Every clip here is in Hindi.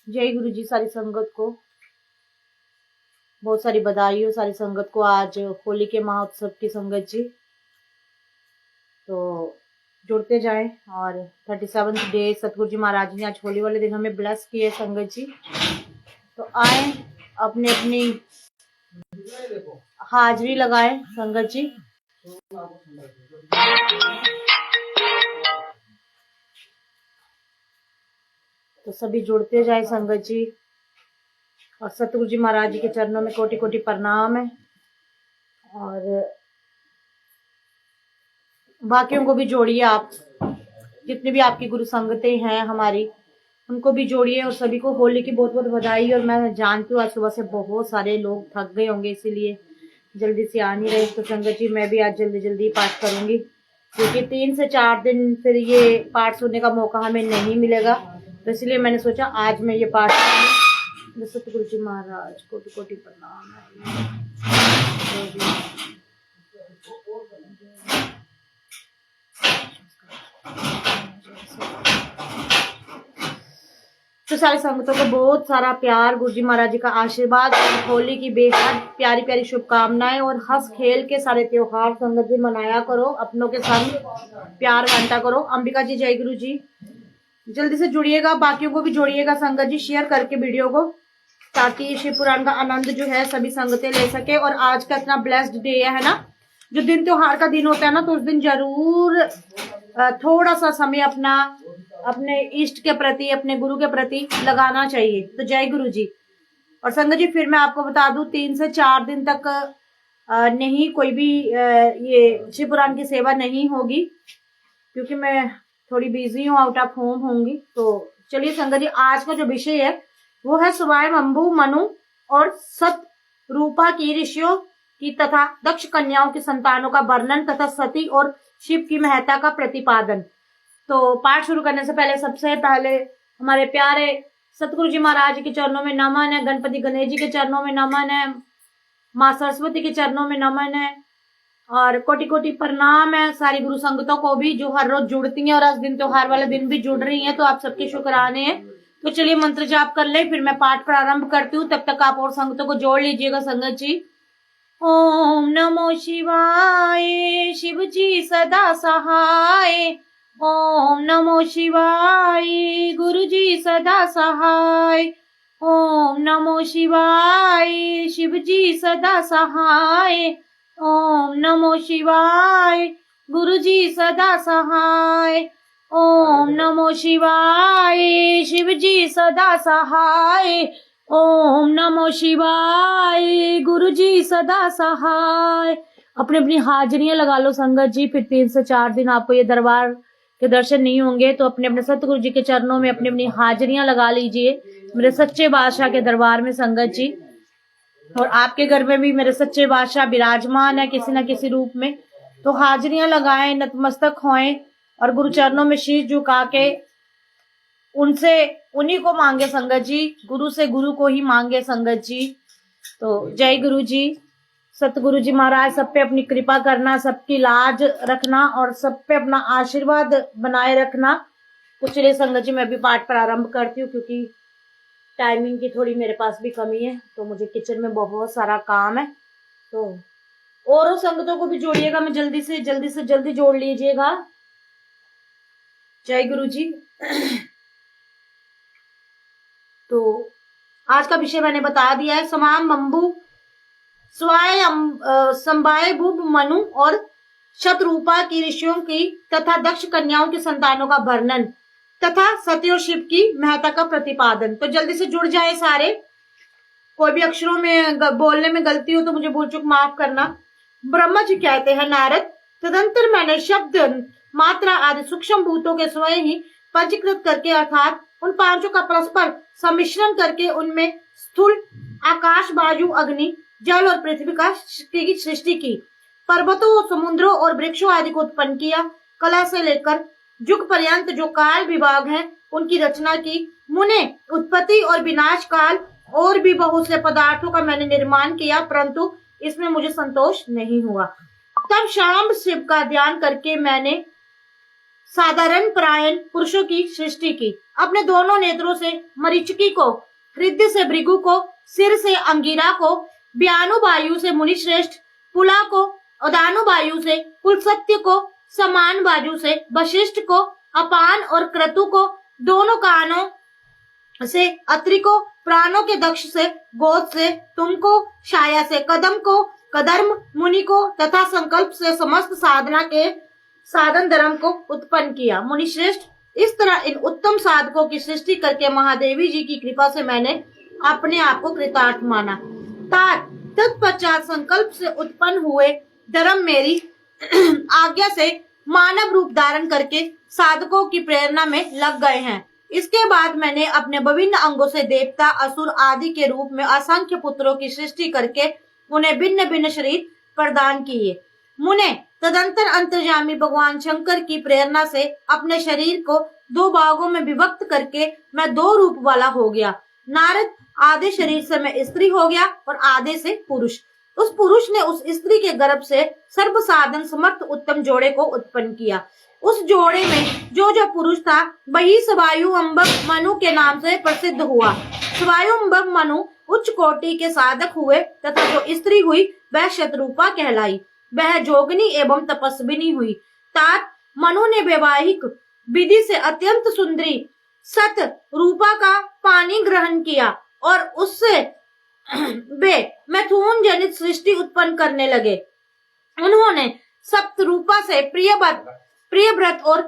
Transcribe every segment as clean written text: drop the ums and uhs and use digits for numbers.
जय गुरु जी। सारी संगत को बहुत सारी बधाई हो, सारी संगत को आज होली के महोत्सव की संगत जी। तो जुड़ते जाएं और 37th डे सतगुरु जी महाराज ने आज होली वाले दिन हमें ब्लेस किए संगत जी। तो आए अपनी अपनी हाजिरी लगाएं संगत जी। तो सभी जुड़ते जाए संगत जी और सतगुरु जी महाराज जी के चरणों में कोटि कोटि प्रणाम है। और बाकियों को भी जोड़िए, आप जितनी भी आपकी गुरु संगतें हैं हमारी उनको भी जोड़िए और सभी को होली की बहुत बहुत बधाई। और मैं जानती हूँ आज सुबह से बहुत सारे लोग थक गए होंगे, इसीलिए जल्दी से आ नहीं रहे। तो संगत जी मैं भी आज जल्दी जल्दी पाठ करूंगी, क्योंकि 3 से 4 दिन फिर ये पाठ सुनने का मौका हमें नहीं मिलेगा। तो इसलिए मैंने सोचा आज मैं ये पाठ करूंगी। सतगुरु जी महाराज कोटि कोटि प्रणाम है। तो सारे संगतों को बहुत सारा प्यार, गुरु जी महाराज जी का आशीर्वाद, होली की बेहद प्यारी प्यारी शुभकामनाएं और हंस खेल के सारे त्योहार संगत जी मनाया करो, अपनों के संग प्यार बांटा करो। अंबिका जी जय गुरु जी। जल्दी से जुड़िएगा, बाकियों को भी जोड़िएगा संगत जी शेयर करके वीडियो को, ताकि शिव पुराण का आनंद जो है सभी संगतें ले सके। और आज का इतना ब्लेस्ड डे है ना, जो दिन त्योहार का दिन होता है ना, तो उस दिन जरूर थोड़ा सा समय अपने इष्ट के प्रति, अपने गुरु के प्रति लगाना चाहिए। तो जय गुरु जी। और संगत जी फिर मैं आपको बता दूं 3 से 4 दिन तक नहीं कोई भी ये शिव पुराण की सेवा नहीं होगी, क्योंकि मैं थोड़ी बिजी हूँ, आउट ऑफ होम होंगी। तो चलिए संगत जी आज का जो विषय है वो है स्वयं अम्बु मनु और सत रूपा की ऋषियों की तथा दक्ष कन्याओं की संतानों का वर्णन तथा सती और शिव की महत्ता का प्रतिपादन। तो पाठ शुरू करने से पहले सबसे पहले हमारे प्यारे सतगुरु जी महाराज के चरणों में नमन है, गणपति गणेश जी के चरणों में नमन है, माँ सरस्वती के चरणों में नमन है और कोटि कोटि प्रणाम है सारी गुरु संगतों को भी जो हर रोज जुड़ती हैं और आज दिन त्योहार वाले दिन भी जुड़ रही हैं। तो आप सबके शुक्राने हैं। तो चलिए मंत्र जाप कर ले, फिर मैं पाठ प्रारंभ करती हूँ। तब तक आप और संगतों को जोड़ लीजिएगा संगत जी। ओम नमो शिवाय, शिव जी सदा सहाय। ओम नमो शिवाय, गुरु जी सदा सहाय। ओम नमो शिवाय, शिव जी सदा सहाय। ओम नमो शिवाय, गुरु जी सदा सहाय। ओम नमो शिवाय, शिव जी सदा सहाय। ओम नमो शिवाय, गुरु जी सदा सहाय। अपनी अपनी हाजिरियां लगा लो संगत जी। फिर 3 से 4 दिन आपको ये दरबार के दर्शन नहीं होंगे, तो अपने अपने सतगुरु जी के चरणों में अपनी अपनी हाजिरियां लगा लीजिए मेरे सच्चे बादशाह के दरबार में संगत जी। और आपके घर में भी मेरे सच्चे बादशाह विराजमान है किसी न किसी रूप में। तो हाजिरियां लगाएं, नतमस्तक होएं और गुरु चरणों में शीश झुका के उनसे उन्हीं को मांगे संगत जी, गुरु से गुरु को ही मांगे संगत जी। तो जय गुरु जी। सतगुरु जी महाराज सब पे अपनी कृपा करना, सबकी लाज रखना और सब पे अपना आशीर्वाद बनाए रखना। तो चलिए संगत जी मैं भी पाठ प्रारंभ करती हूँ, क्योंकि टाइमिंग की थोड़ी मेरे पास भी कमी है। तो मुझे किचन में बहुत सारा काम है। तो और संगतों को भी जोड़िएगा, मैं जल्दी से जल्दी जोड़ लीजिएगा। जय गुरु जी। तो आज का विषय मैंने बता दिया है। समाम अम्बु संबाय बुब मनु और शतरूपा की ऋषियों की तथा दक्ष कन्याओं की संतानों का वर्णन तथा सती और शिव की महत्ता का प्रतिपादन। तो जल्दी से जुड़ जाए सारे। कोई भी अक्षरों में बोलने में गलती हो तो मुझे भूल चूक माफ करना। ब्रह्मा जी कहते हैं नारद, तदंतर मैंने शब्द मात्रा आदि सूक्ष्म भूतों के स्वयं ही पंजीकृत करके अर्थात उन 5 का परस्पर सम्मिश्रण करके उनमें स्थूल आकाश, वायु, अग्नि, जल और पृथ्वी की सृष्टि की। पर्वतों, समुद्रों और वृक्षों आदि को उत्पन्न किया। कला से लेकर युग पर्यंत जो काल विभाग हैं उनकी रचना की। मुने उत्पत्ति और विनाश काल और भी बहुत से पदार्थों का मैंने निर्माण किया, परंतु इसमें मुझे संतोष नहीं हुआ। तब शाम शिव का ध्यान करके मैंने साधारण प्रायण पुरुषों की सृष्टि की। अपने दोनों नेत्रों से मरीचिकी को, हृदय से भृगु को, सिर से अंगिरा को, व्यानुवायु से मुनिश्रेष्ठ, पुला को, उदानुवायु से कुलसत्य को, समान बाजू से वशिष्ठ को, अपान और क्रतु को, दोनों कानों से अत्रि को, प्राणों के दक्ष से गोद से तुमको, छाया से कदम को, कदर्म मुनि को तथा संकल्प से समस्त साधना के साधन धर्म को उत्पन्न किया। मुनिश्रेष्ठ, इस तरह इन उत्तम साधकों की सृष्टि करके महादेवी जी की कृपा से मैंने अपने आप को कृतार्थ माना। तत्पश्चात संकल्प से उत्पन्न हुए धर्म मेरी आज्ञा से मानव रूप धारण करके साधकों की प्रेरणा में लग गए हैं। इसके बाद मैंने अपने विभिन्न अंगों से देवता, असुर आदि के रूप में असंख्य पुत्रों की सृष्टि करके उन्हें भिन्न भिन्न शरीर प्रदान किए। मुने तदंतर अंतर्यामी भगवान शंकर की प्रेरणा से अपने शरीर को दो भागों में विभक्त करके मैं दो रूप वाला हो गया। नारद, आधे शरीर से मैं स्त्री हो गया और आधे से पुरुष। उस पुरुष ने उस स्त्री के गर्भ से सर्व साधन समर्थ उत्तम जोड़े को उत्पन्न किया। उस जोड़े में जो पुरुष था वही स्वायुंभव मनु के नाम से प्रसिद्ध हुआ। स्वायुंभव मनु उच्च कोटि के साधक हुए तथा जो स्त्री हुई वह शतरूपा कहलाई। वह जोगनी एवं तपस्विनी हुई। तात मनु ने वैवाहिक विधि से अत्यंत सुंदरी सत रूपा का पानी ग्रहण किया और उससे वे मैथुन जनित सृष्टि उत्पन्न करने लगे। उन्होंने सप्त रूपा से प्रियव्रत और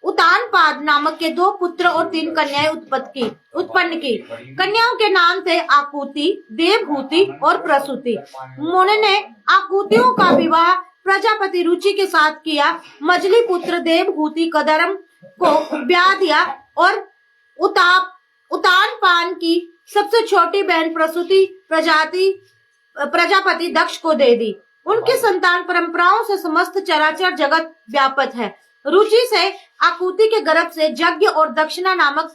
उतानपाद नामक के दो पुत्र और 3 कन्याएं उत्पन्न की। कन्याओं के नाम थे आकुति, देवहूति और प्रसूति। मुनि ने आकुतियों का विवाह प्रजापति रुचि के साथ किया। मजली पुत्र देवहूति कदरम को ब्याह दिया और उतानपान की सबसे छोटी बहन प्रसूति प्रजापति दक्ष को दे दी। उनकी संतान परंपराओं से समस्त चराचर जगत व्यापक है। रुचि से आकुति के गर्भ से यज्ञ और दक्षिणा नामक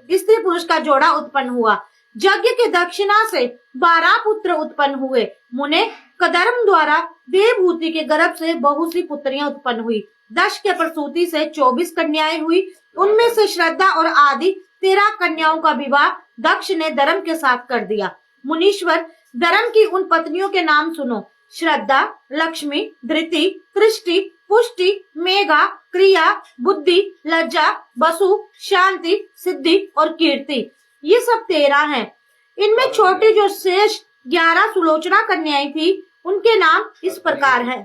स्त्री पुरुष का जोड़ा उत्पन्न हुआ। यज्ञ के दक्षिणा से 12 पुत्र उत्पन्न हुए। मुने कदर्म द्वारा देवहूति के गर्भ से बहुत सी पुत्रियां उत्पन्न हुई। दक्ष के प्रसूति से 24 कन्याएं हुई। उनमें से श्रद्धा और आदि 13 कन्याओं का विवाह दक्ष ने धर्म के साथ कर दिया। मुनीश्वर, धर्म की उन पत्नियों के नाम सुनो: श्रद्धा, लक्ष्मी, धृति, तृष्टि, पुष्टि, मेघा, क्रिया, बुद्धि, लज्जा, वसु, शांति, सिद्धि और कीर्ति। ये सब 13 हैं। इनमें छोटी जो शेष 11 सुलोचना कन्याएं थी उनके नाम इस प्रकार हैं: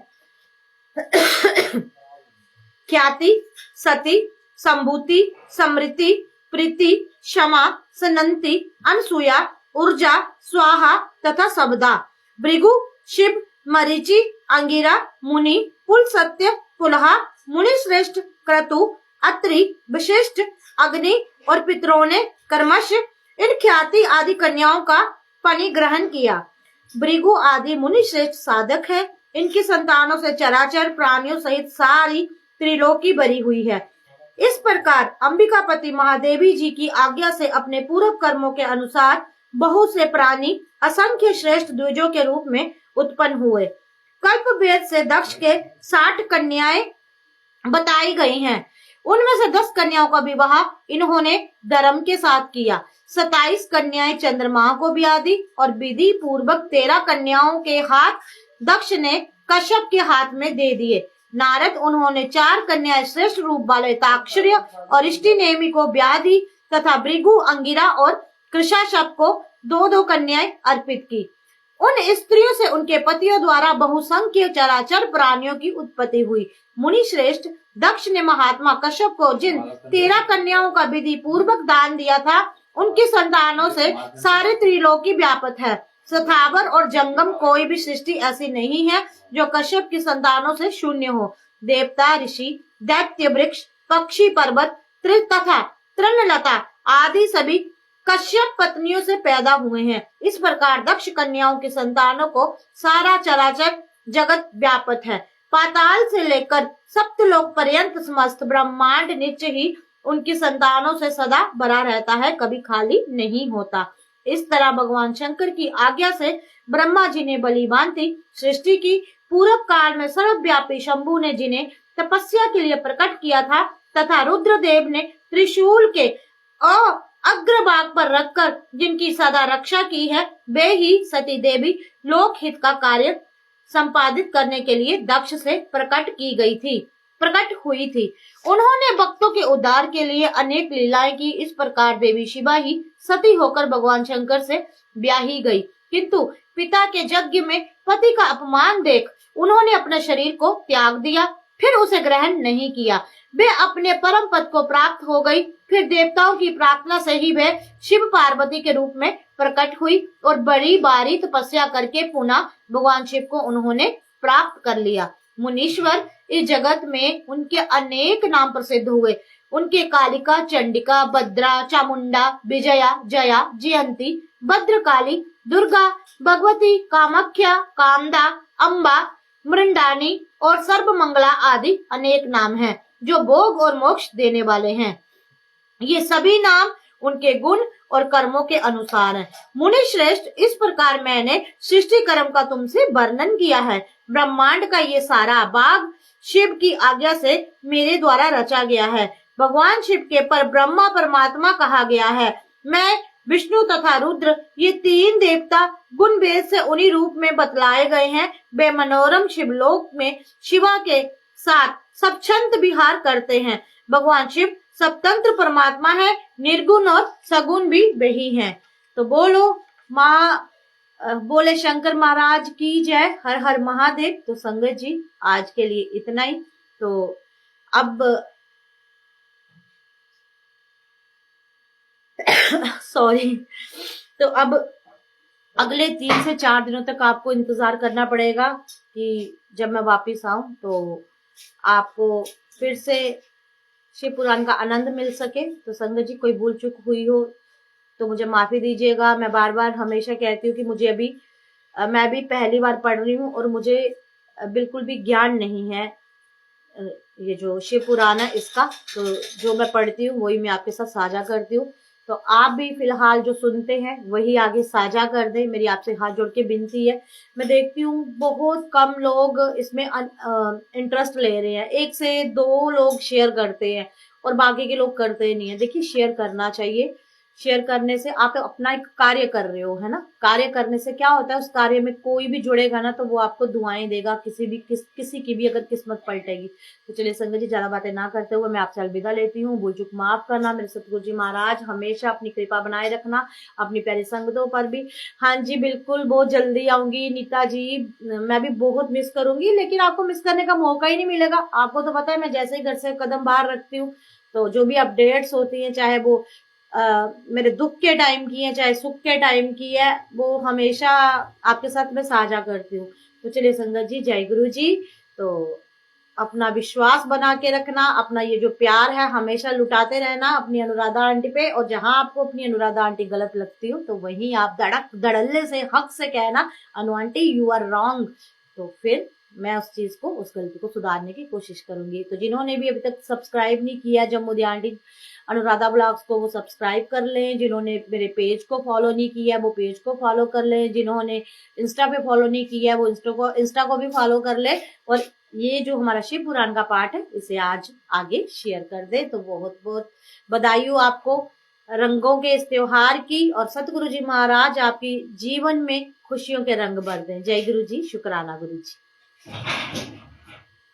ख्याति, सती, संभूति, समृति, प्रीति, क्षमा, सनंती, अनसुया, ऊर्जा, स्वाहा तथा सबदा। भृगु, शिव, मरीचि, अंगिरा, मुनि, पुल सत्य, पुलहा, मुनि श्रेष्ठ, क्रतु, अत्रि, वशिष्ठ, अग्नि और पितरों ने कर्मश इन ख्याति आदि कन्याओं का पनि ग्रहण किया। भृगु आदि मुनि श्रेष्ठ साधक है। इनकी संतानों से चराचर प्राणियों सहित सारी त्रिलोकी भरी हुई है। इस प्रकार अंबिकापति महादेवी जी की आज्ञा से अपने पूर्व कर्मों के अनुसार बहुत से प्राणी असंख्य श्रेष्ठ द्विजों के रूप में उत्पन्न हुए। कल्प वेद से दक्ष के 60 कन्याएं बताई गई हैं। उनमें से 10 कन्याओं का विवाह इन्होंने धर्म के साथ किया। 27 कन्याएं चंद्रमा को ब्याह दी और विधि पूर्वक 13 कन्याओं के हाथ दक्ष ने कश्यप के हाथ में दे दिए। नारद, उन्होंने 4 कन्याएं श्रेष्ठ रूप वाले ताक्षर्य और इष्टिनेमि को ब्याह दी तथा भृगु, अंगिरा और कृशाशप को 2-2 कन्याएं अर्पित की। उन स्त्रियों से उनके पतियों द्वारा बहुसंख्य चराचर प्राणियों की उत्पत्ति हुई। मुनि श्रेष्ठ, दक्ष ने महात्मा कश्यप को जिन 13 कन्याओं का विधि पूर्वक दान दिया था उनकी संतानों से सारे त्रिलोकी व्यापक है। स्थावर और जंगम कोई भी सृष्टि ऐसी नहीं है जो कश्यप की संतानों से शून्य हो। देवता, ऋषि, दैत्य, वृक्ष, पक्षी, पर्वत तथा तृणलता आदि सभी कश्यप पत्नियों से पैदा हुए हैं। इस प्रकार दक्ष कन्याओं की संतानों को सारा चराचर जगत व्यापक है। पाताल से लेकर सप्तलोक पर्यंत समस्त ब्रह्मांड नित्य ही उनकी संतानों से सदा भरा रहता है, कभी खाली नहीं होता। इस तरह भगवान शंकर की आज्ञा से ब्रह्मा जी ने बलि भांति सृष्टि की। पूर्व काल में सर्वव्यापी शंभु ने जिन्हें तपस्या के लिए प्रकट किया था तथा रुद्रदेव ने त्रिशूल के अग्रभाग पर रखकर जिनकी सदा रक्षा की है, वे ही सती देवी लोकहित का कार्य संपादित करने के लिए दक्ष से प्रकट हुई थी। उन्होंने भक्तों के उद्धार के लिए अनेक लीलाएं की। इस प्रकार देवी शिवा ही सती होकर भगवान शंकर से ब्याही गई, किंतु पिता के यज्ञ में पति का अपमान देख उन्होंने अपने शरीर को त्याग दिया, फिर उसे ग्रहण नहीं किया। वे अपने परम पद को प्राप्त हो गई। फिर देवताओं की प्रार्थना से ही वे शिव पार्वती के रूप में प्रकट हुई और बड़ी बारी तपस्या करके पुनः भगवान शिव को उन्होंने प्राप्त कर लिया। मुनीश्वर इस जगत में उनके अनेक नाम प्रसिद्ध हुए। उनके कालिका, चंडिका, भद्रा, चामुंडा, विजया, जया, जयंती, भद्रकाली, दुर्गा, भगवती, कामाख्या, कामदा, अम्बा, मृंडानी और सर्वमंगला आदि अनेक नाम हैं जो भोग और मोक्ष देने वाले हैं। ये सभी नाम उनके गुण और कर्मों के अनुसार हैं। मुनि श्रेष्ठ, इस प्रकार मैंने सृष्टि कर्म का तुमसे वर्णन किया है। ब्रह्मांड का ये सारा भाग शिव की आज्ञा से मेरे द्वारा रचा गया है। भगवान शिव के पर ब्रह्मा परमात्मा कहा गया है। मैं, विष्णु तथा रुद्र, ये तीन देवता गुण भेद से उन्हीं रूप में बतलाए गए हैं। वे मनोरम शिवलोक में शिवा के साथ स्वच्छंद विहार करते हैं। भगवान शिव स्वतंत्र परमात्मा है, निर्गुण और सगुण भी वही हैं। तो बोले शंकर महाराज की जय, हर हर महादेव। तो संगत जी, आज के लिए इतना ही। तो अब सॉरी, तो अब अगले 3 से 4 दिनों तक आपको इंतजार करना पड़ेगा कि जब मैं वापिस आऊं तो आपको फिर से शिव पुराण का आनंद मिल सके। तो संगत जी, कोई भूल चूक हुई हो तो मुझे माफी दीजिएगा। मैं बार बार हमेशा कहती हूँ कि मुझे अभी मैं भी पहली बार पढ़ रही हूँ और मुझे बिल्कुल भी ज्ञान नहीं है ये जो शिव पुराण है इसका। तो जो मैं पढ़ती हूँ वही मैं आपके साथ साझा करती हूँ। तो आप भी फिलहाल जो सुनते हैं वही आगे साझा कर दें, मेरी आपसे हाथ जोड़ के विनती है। मैं देखती हूँ बहुत कम लोग इसमें इंटरेस्ट ले रहे हैं। 1 से 2 लोग शेयर करते हैं और बाकी के लोग करते नहीं है। देखिए, शेयर करना चाहिए। शेयर करने से आप अपना एक कार्य कर रहे हो, है ना। कार्य करने से क्या होता है, उस कार्य में कोई भी जुड़ेगा ना तो वो आपको दुआएं देगा। किसी की भी अगर किस्मत पलटेगी। तो चलिए संगत जी, ज्यादा बातें ना करते हुए मैं आपसे अलविदा लेती हूँ। भूल चूक माफ करना। मेरे सतगुरु जी महाराज हमेशा अपनी कृपा बनाए रखना अपनी प्यारी संगतों पर भी। हाँ जी, बिल्कुल बहुत जल्दी आऊंगी नीता जी। मैं भी बहुत मिस करूंगी, लेकिन आपको मिस करने का मौका ही नहीं मिलेगा। आपको तो पता है मैं जैसे ही घर से कदम बाहर रखती हूँ तो जो भी अपडेट्स होती हैं, चाहे वो मेरे दुख के टाइम की है चाहे सुख के टाइम की है, वो हमेशा आपके साथ मैं साझा करती हूँ। तो चलिए संगत जी, जय गुरु जी। तो अपना विश्वास बना के रखना, अपना ये जो प्यार है हमेशा लुटाते रहना अपनी अनुराधा आंटी पे। और जहां आपको अपनी अनुराधा आंटी गलत लगती हो तो वहीं आप धड़ल्ले से हक से कहना, अनु आंटी यू आर रॉन्ग। तो फिर मैं उस चीज को, उस गलती को सुधारने की कोशिश करूंगी। तो जिन्होंने भी अभी तक सब्सक्राइब नहीं किया जम्मू दी आंटी अनुराधा ब्लॉग्स को, वो सब्सक्राइब कर लें। जिन्होंने मेरे पेज को फॉलो नहीं किया वो पेज को फॉलो कर लें। जिन्होंने इंस्टा पे फॉलो नहीं किया वो इंस्टा को भी फॉलो कर ले। और ये जो हमारा शिव पुराण का पाठ है इसे आज आगे शेयर कर दे। तो बहुत बहुत बधाई हो आपको रंगों के इस त्योहार की। और सतगुरु जी महाराज आपकी जीवन में खुशियों के रंग भर दें। जय गुरु जी, शुक्राना गुरु जी।